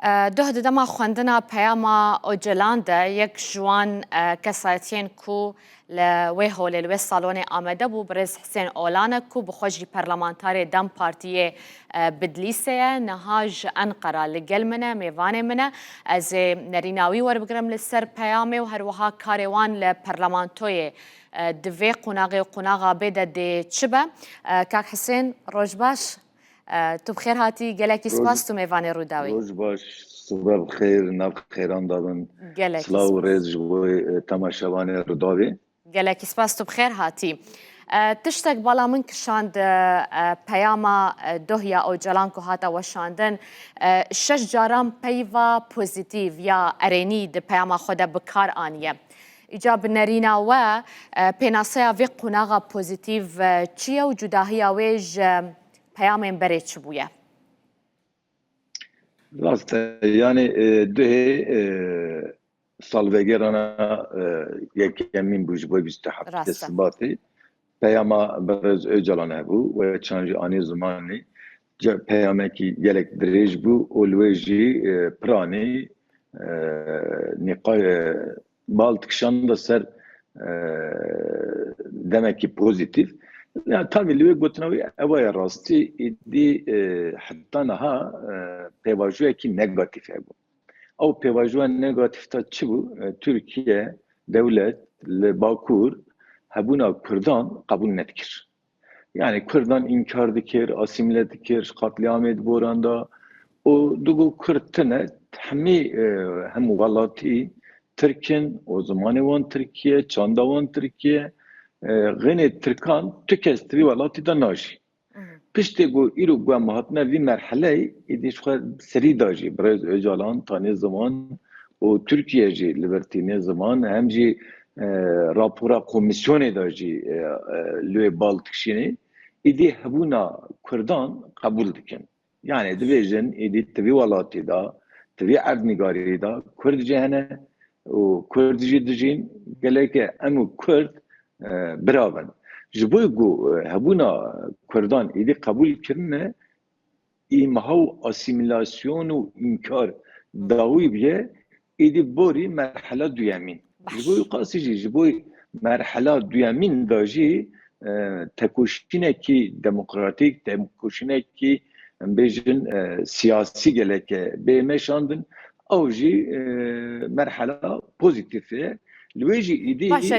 ده دما خوندنا پیاما اوجلان ده یک جوان کسایتین کو لوی هول لوی سالون آمده بو برز حسین اولانه کو بخوجی پرلمانتاری دم پارتی بدلیسه نهاج انقره لگل منه میوانه منه از نریناوی ور بگرم لسر پیامه و هر وها کاروان لپرلمانتوی دوی قناغی و قناغا بیده ده چبه کاک حسین روش باش تو بخیر هاتی گلکی سپاس تو میوانه رو داوی روز باش صبح بخیر نب خیران دادن گلکی سلاو و ریز جوی تماشاوان رو داوی گلکی سپاس تو بخیر هاتی تشتك بالا من كشاند بياما دهيا او جلان كو هاتا وشاندن شش جاران بيوا بوزيتيف يا اريني د بياما خودا بكار انيه ايجاب نرينا و بيناسيا في قناغا بوزيتيف تشيا وجداهيا ويج پیامین بری چی بوده؟ راست یعنی دوه سالوگرانا یکمین بوج بوی 27 سباتی پیاما برز اجلانه بو و چانجی آنی زمانی پیامه کی گلک دریج بو اولویجی پرانی نقای بالتکشان دا سر دمکی پوزیتیف يعني تامي اللي قلت نوي أوايا راستي دي حتى نها بيواجوه كي نيجاتيف أو بيواجوه نيجاتيف تا تشبو تركيا دولة لباكور هبونا كردان قبول نتكر يعني كردان إنكار دكر أسيميله دكر قتلعام بوراندا و دوغو كردتنا همي هم غلطي تركين و زمان وان تركيا چاندا وان تركيا غني تركان تكستري ولاتي دا ناجي پشتی گو ایرو گو مهاتنا وی مرحله ایدیش خود سری داجی برای اجالان تانی زمان و ترکیه جی لیبرتینی زمان هم جی راپورا کمیسیون داجی لوی بالتکشینی ایدی هبونا کردان قبول دکن yani division ایدی تبی ولاتی دا تبی اردنگاری دا کرد جهنه و کرد جی دجین گله که امو کرد براون جبوی گو هبونا کردان ایدی قبول کرنه ایمهاو اسیمیلاسیون و انکار داوی بیه ایدی بوری مرحله دویمین جبوی قاسی جی جبوی مرحله دویمین داجی تکوشینه کی دموکراتیک تکوشینه کی بیجن سیاسی گلکه بیمشاندن او جی مرحله پوزیتیفه لويجي ايدي باشا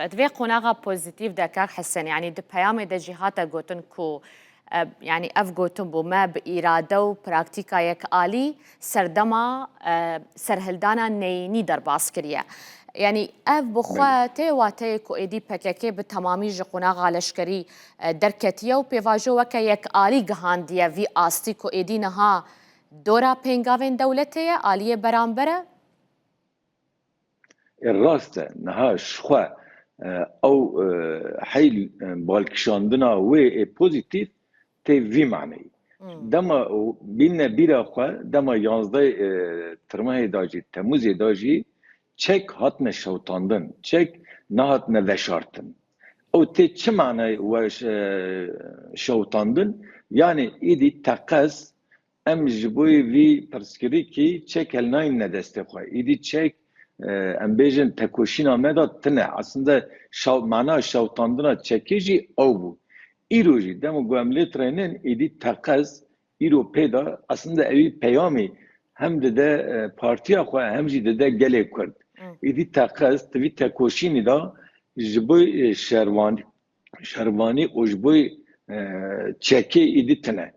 دوی قناغا بوزيتيف دكار حسن يعني د پیام د جهات گوتن کو يعني اف گوتن بو ما باراده و پراکتیکا یک عالی سردما سرهلدانا نيني در باسكريه يعني اف بخواته واته کو ايدي پککه به تمامی ج قناغا لشکری درکتیه و پیواجو وک یک عالی گهاندیه وی آستی کو ايدي نها دورا پنگاوین دولته عالیه برانبره الراست نها شخوا او حيل بالكشاندنا و بوزيتيف تي في معني دما بينا بيرا خوا دما 11 ترمه داجي تموز داجي چك هاتنا شوتاندن چك نهاتنا وشارتن او تي چه معنى وش شوتاندن يعني ايدي تقص ام جبوي في برسكري كي چك الناين ندسته خوا ايدي چك امبیجن تکوشینا مدا تنه aslında mana şavtandına çekici o bu. İroji demo gömletrenin idi takaz iro peda aslında evi peyami hem de partiya xo hem de gele kurd. İdi takaz tvi tekoşini da jboy şervani ojboy çeki idi tene.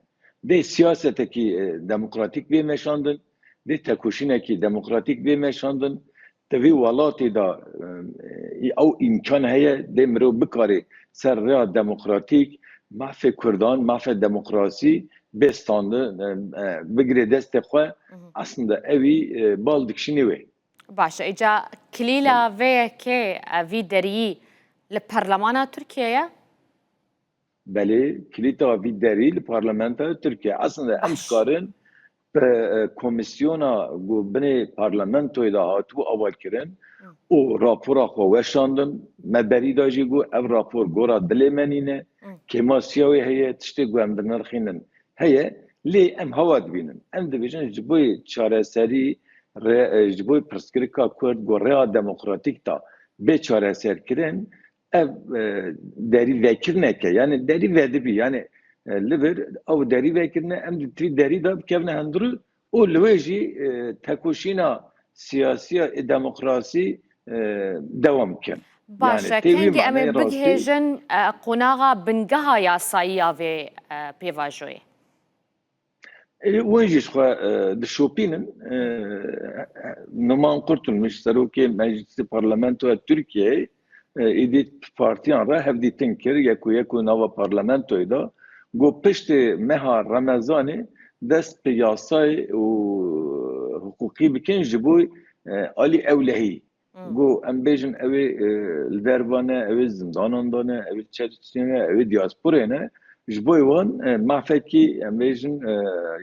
De siyaseteki demokratik bir meşandın de tekoşineki demokratik bir meşandın تبي ولاتي دا او امكان هي دمرو بكاري سر ريا ديمقراطيك ما في كردان ما في ديمقراسي بستاند بگري دست خو اصلا اوي بالدكشني وي باشا اجا كليلا في كي في دري للبرلمان تركيا بله كليتا في دري للبرلمان تركيا اصلا امشكارن komisyona bine parlamentoya da hatu aval kirin o rapora xwe weşandin me berî da jî got ev rapor gora dilê menîne kêmasiyawe heye tiştê ku em dinirxînin heye لی ام هوا دبینن ام دبیجن جبوی چارەسەری جبوی پرسکرکا کورد گو ریا دموکراتیک تا به چارەسەر kirin ev derî vekirneke yani derî vedibî yani li vir ew derî vekirine em di derî da bikevne hundirû û li wê jî tekoşîna siyasiya demokrasî devam bikin. باشە Yani tevî کەنگی ئەمێ manayê rastî بگهێژن قۆناغا بنگەها یاساییە vê pêvajoyê. Wê jî xwe dişopînin Numan Kurtulmuş serokê Meclîsê Parlamentoya Tirkiyeyê êdî partiyan re hevdîtin kir yekû nava parlamentoyê da got piştî meha Remezanê dest bi yasayê û hukukî bikin ji bo alî ewlehî. Got em bêjin ew ê li dervan e, ew ê zindanan da ne, ew ê çerçeveyê, ew ê diasporayê ne ji bo wan mafekî em bêjin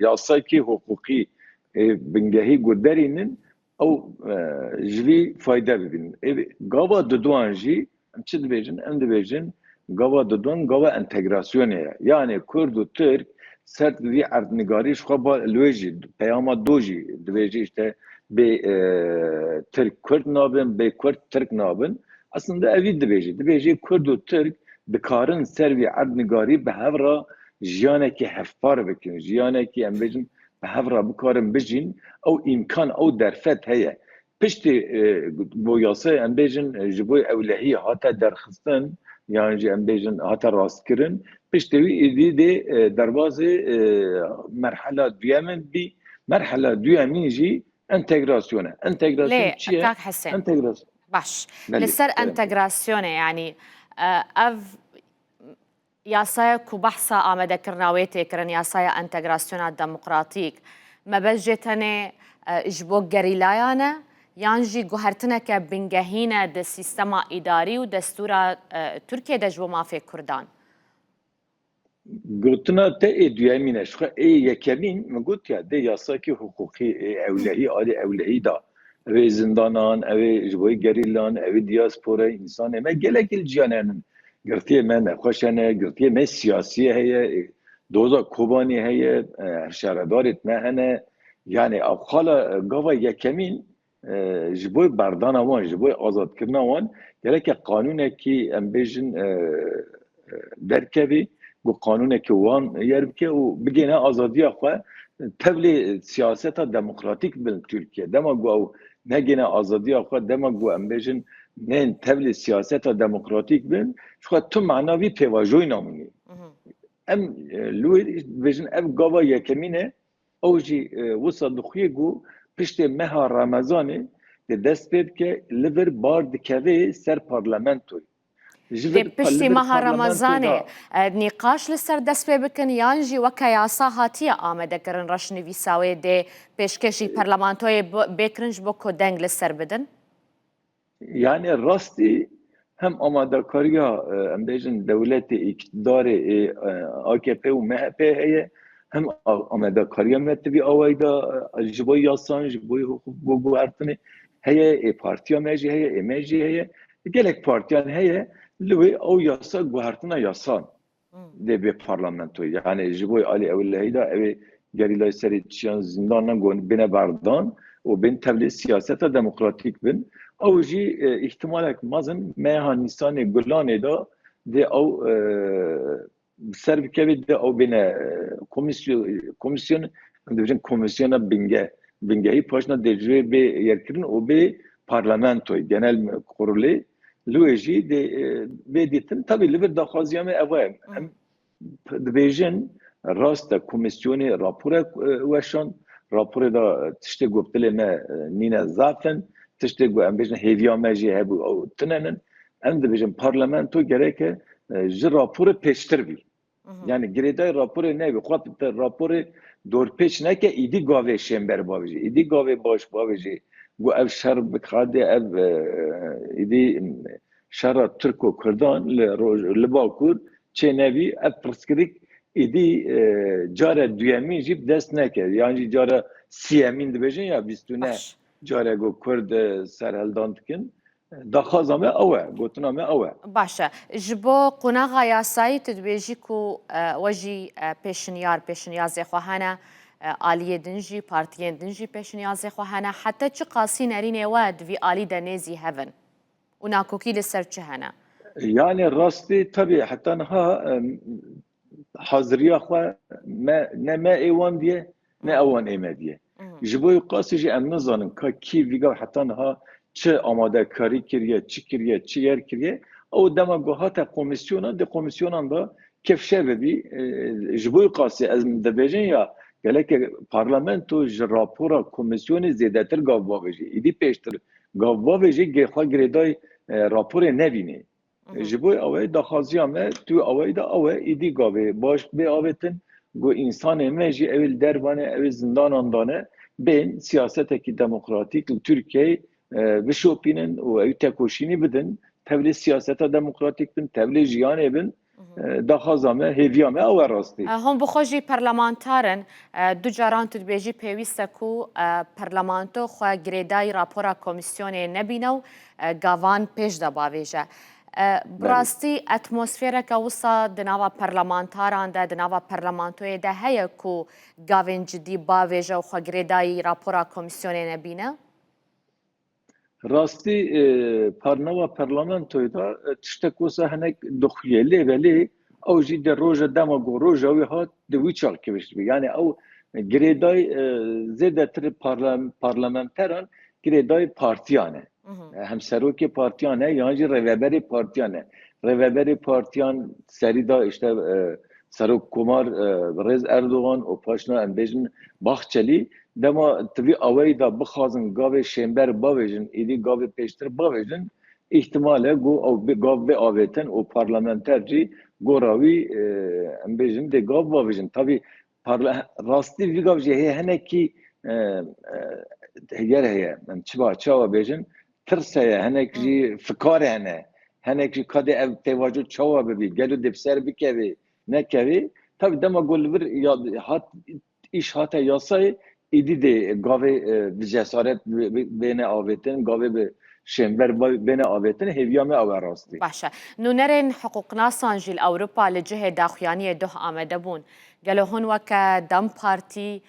yasayekî hukukî bingehî got derînin ew ji vî fayda bibînin. Gava diduan jî em çi dibêjin? Em dibêjin gava diduan gava entegrasyonê ye. Yani Kurd û Türk ser vî erdnigarî ji xwe li wê jî peyama do jî dibêjî işte bê Türk Kurd nabin, bê Kurd Türk nabin. Aslında evî dibêjî. Dibêjî Kurd û Türk dikarin ser vî erdnigarî bi hevra jiyanekî hevpar bikin. Jiyanekî em bêjin bi hevra bikarin bijîn ew îmkan ew derfet heye. Piştî bo yasayê em bêjin ji bo ewlehî hate derxistin yan jî em bêjin hate rastkirin piştî wî êdî dê derbasê merhela duyemin bî merhela duyemîn jî entegrasyon e. Entegrasyon لێ çi ye? کاک حسێن Entegrasyon. باش Belê, لەسەر evet. ئەنتەگراسیۆنە ینی ئەv یاسایە و بەحسا ئامادەکردناوەی تێکردن یاسایە ئەنتەگراسیۆنا دەموقراتیک مەبەست تەنێ ji bo gerîlayane yan jî guhertineke bingehîne di sîstema îdarî û destûra Tirkiye de ji bo mafê Kurdan. Gotina te ê duyemîn e xwe ê yekemîn min gotiya dê yasakî hukukî ewlehî alî ewlehî da ew ê zindanan ew ê ji bo gerîlan ew ê diaspora însanê me gelekî li ciyanê henin girtiyê me nexweş hene girtiyê me siyasî heye doza kobanî heye şeredarê me hene yani ev xala gava yekemîn ji bo berdana wan ji bo azadkirina wan geleke qanûnekî em bêjin derkevî bu kanûnekî wan yer bike û bigêne azadiya xwe tevlê siyaseta demokratîk bin Tirkiye. Dema gu ew negêne azadiya xwe dema gu em bêjin nên tevlê siyaseta demokratîk bin ji xwe tu mena vî pêvajoyî namînî. Em li wê dibêjin ev gava yekemîn e ew jî wisa dixuye gu piştê meha Remezanê de dest pê dike li vir bar dikeve ser parlamentoyê. پشتی مەها ڕەمەزانێ نیقاش لەسەر دەست پێ بکەن یان ژی وەکە یاسا هاتیە ئامادەکردن ڕەشنویساوێ دێ پێشکەشی پەرلەمانتۆیە بێکرنج بۆ کۆدەنگ لەسەر بدن؟ Yani rastî hem amadekariya em bêjin dewletê îktidarê AKP û MHP heye hem amadekariya me tivî awayî da ji bo yasan ji bo hukuk bo guhertinê heye partiya me jî heye me jî heye gelek partiyan heye li wê ew yasa guhertina yasan dê bê parlamentoyê yani ji bo alî ewlehî da ew ê gerîlayê serê çiyan zindanan bine berdan û bên tevlê siyaseta demokratîk bin ew jî ihtimalek mezin meha Nîsanê Gulanê da dê ew ser bikevê dê ew bêne komisyon dibêjin komisyona bingehî paşna dê ji wê bê yerkirin û bê parlamentoyê genel kurulê li wê jî dê bê dîtin tabii li vir daxwaziya me ev e em dibêjin rast e komisyonê raporek weşand raporê da tiştê gotdilê me nîne zafin tiştê gu em bêjin hêviya me jî hebû ew tinenin em dibêjin parlamento gereke ji raporê pêştir bî yani girêdayê raporê nevê xwe raporê dorpêç neke îdî gavê şember bavê jî îdî gavê baş bavê jî gu ev şer bixadê ev îdî şera Türk û Kurdan li Bakur çênevî ev pirsgirêk îdî cara duyemîn jî dest neke yan jî cara siyemîn dibêjin ya bîstûne care got Kurd serheldan dikin داخوازا me ew e, gotina me ew e. باشە ji bo qunaxa yasayî tu dibêjî ku we jî pêşniyazê xwe hene aliyê din jî partiyên din jî pêşniyazê xwe hene heta çi qasî nêrînê we di vî alî de nêzî hevin û nakokî li ser çi hene Yani rastî tabii heta niha haziriya xwe ne me êwan diye ne ewan ê me diye. Ji bo qasî jî em nizanin ka kî vîga heta niha çi amadekarî kiriye, çi kiriye, çi yer kiriye ew dema gohate komisyona de komisyonan da kevşe bibî ji bo qasî ez dibêjin ya geleke parlamento ji rapora komisyonê zêdetir gav bavêjî. Îdî pêştir gav bavêjî xwe girêdayê raporê nebînê. Ji bo ew daxwaziya me tu ew da ew îdî gavê baş bê avêtin got însanê me jî ew dervanê ew zindanan dane bên siyasetekî demokratîk li Tirkiyeyê bişopînin û ew tekoşînî bidin tevlî siyaseta demokratîk bin tevlî jiyanê bin daxwaza me hêviya me ew e rastî. Hûn bi xwe jî parlamentarin du caran tu dibêjî pêwîst e ku parlamento xwe girêdayî rapora komisyonê nebîne û gavan pêş de bavêje. Bi rastî atmosfêreka wisa di nava parlamentaran de di nava parlamentoyê de heye ku gavên cidî bavêje û xwe girêdayî rapora komisyonê nebîne? Rastî parnava parlamentoyê da tiştek wisa hinek dixuye lê velê ew jî de roja dema got roja wê hat di wî çarkevişt bî. Yani ew girêdayî zêdetir parlamenteran girêdayî partiyan e. Hem serokê partiyan e yan jî rêveberê partiyan e. Rêveberê partiyan serî da işte Serokkomar Rêz Erdogan û paşna em bêjin Baxçelî dema tivî awayî da bixwazin gavê şêmber bavêjin êdî gavê pêştir bavêjin îhtimal e got ew gav bê avêtin û parlamenter jî gora wî em bêjin dê gav bavêjin. Tabii rastî vî gav jî heye hinekî yer heye em çawa bêjin tirs heye hinek jî fikar hene hinek jî kadê ev pêvajo çawa bibî gelo dê ser bikevê nekevê tabii dema got li vir hat iş hate yasayê îdî dê gavê bi cesaret bêne avêtin gavê bi şêmber bêne avêtin hêviya me ew e rastî. Başa. Nûnerên hiqûqnasan jî li Ewropa li cihê daxuyaniyê doh amade bûn. Gelo hûn weke Dem Partî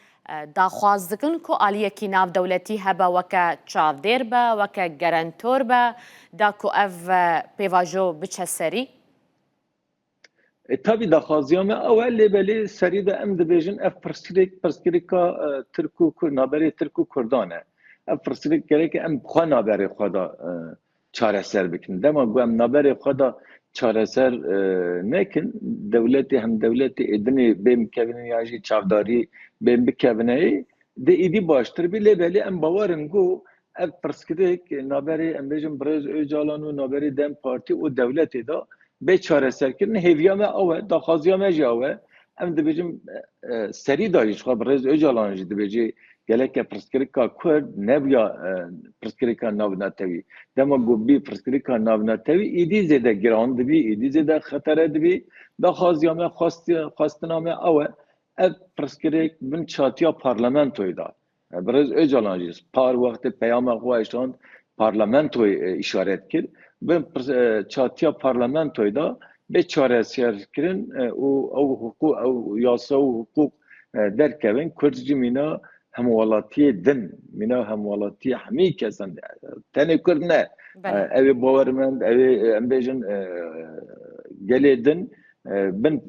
daxwaz dikin ku aliyekî navdewletî hebe weke çavdêr be, weke gerentor be, da ku ev pêvajo biçe serî? Tabii daxwaziya me ew e lêbelê serî de em dibêjin ev pirsgirêka Tirk û naberê Tirk û Kurdan e. Ev pirsgirêk gerek em xwe naberê xwe da çareser bikin. Dema got em naberê xwe da çareser nekin dewletê hem dewletê êdinê bê mikevinin ya jî çavdarî bê bikevine de îdî baştir bî lêbelê em bawerin got ev pirsgirêk naberê em bêjin Birêz Öcalan û naberê Dem Partî û dewletê da bê çareserkirin hêviya me ew e daxwaziya me jî ew e em dibêjin serî da jî xwe Birêz Öcalan jî dibêjî geleke pirsgirêka Kurd nebûya pirsgirêka navnetewî. Dema got bî pirsgirêka navnetewî îdî zêde giran dibî, îdî zêde xetere dibî. Daxwaziya me xwestina me ew e ev pirsgirêk bin çatiya parlamentoyê da. Birêz Öcalan jî par wextê peyama xwe îşand parlamentoyê îşaret kir. Bin çatiya parlamentoyê da bê çareserkirin û ew yasa û hukuk derkevin Kurd jî mîna hemwelatiyê din mîna hemwelatiyê hemî kesan tenê Kurd ne ew ê bawermend ew ê em bêjin gelê din bin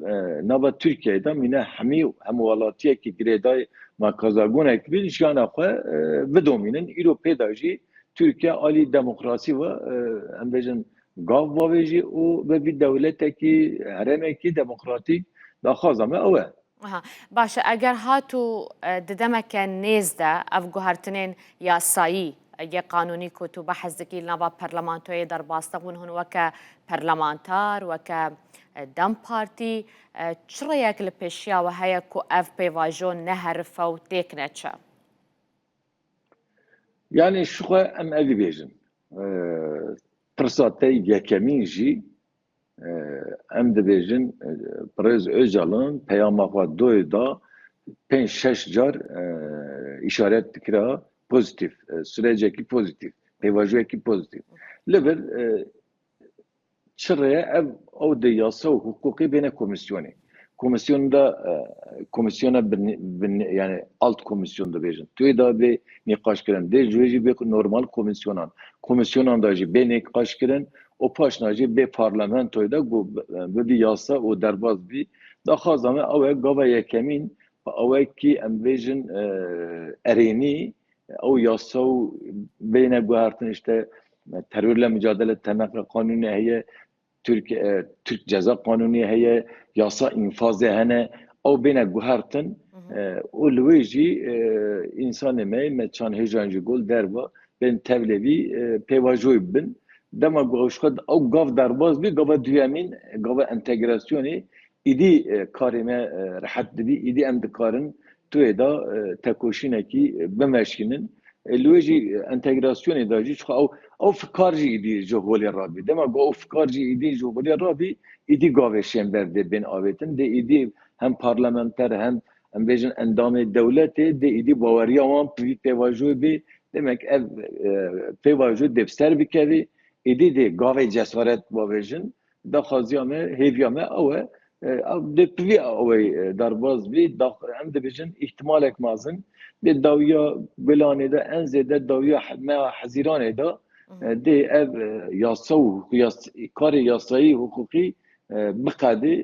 nava Tirkiyeyê de mîna hemî hemwelatiyekî girêdayî maqazagonek bî jiyana xwe bidomînin îro pêda jî Türkiye alî demokrasî ve em bêjin gav bavêjî û ve vî dewletekî herêmekî demokratîk daxwaza me ew e. Başa eger hatû di demeke nêz de ev guhertinên yasayî yê qanûnî ku tu behez dikî li nava parlamentoyê derbasda bûn hûn weke parlamentar weke Dem Partî çi rêyek li pêşiya we heye ku ev pêvajo neherife û têk neçe? Yani şu xwe em evî bêjin pirsa te yekemîn jî em dibêjin Birêz Öcalan peyama xwe doyê da 5-6 car îşaret dikira pozitif, sürecekî pozitif, pêvajoyekî pozitif. لبر çıraya ev o de yasa و hukuki bine komisyonu. Komisyonda komisyona yani alt komisyonda bejin. Tüy da be nikaş kirin. De jüji be normal komisyonan. Komisyonan da jî be nikaş kirin. O paşna jî be parlamentoyda bu bir yasa o derbaz bir da xazame ev gava yekemin ev ki em bejin ereni o yasa beyne guhartın işte terörle mücadele temek kanunu heye Türk Ceza Kanunu heye yasa infazı hene o bine guhartın o lüveji insanı me çan hejanji gol derva ben tevlevi pevajoy bin dema goşkad o gav derbaz bir gava düyemin gava entegrasyonu idi karime rahat dedi idi emdikarın tuyeda tekoşineki bemeşkinin lüveji entegrasyonu da jî او فکر جی ایدی جوهری رابی دما گو فکر جی ایدی جوهری رابی ایدی گاوه شنبر ده بین آویتن ده ایدی هم پارلمانتر هم بیجن اندام دولت ده ایدی باوری آمان پیواجوی بی demek ev پیواجوی دبستر بکوی ایدی ده گاوه جسارت باویجن da xaziyame heviyame ave de pivi ave darbaz bi da hem de bijin ihtimalek mazın de dawiya belanede en zede dawiya me haziranede de ev yasa û karê yasayî hukukî biqedê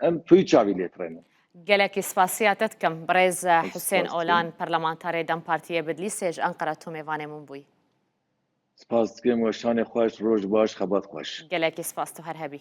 em pûy çavî lêtirene. gelekî spasiya te dikim birêz Husên Olan parlamenterê Dem Partiya Bedlîsê ji Enqera tu mêvanê min bûyî. Spas dikim weşanê xweş, roj baş, xebat xweş. Gelekî spas tu her hebî.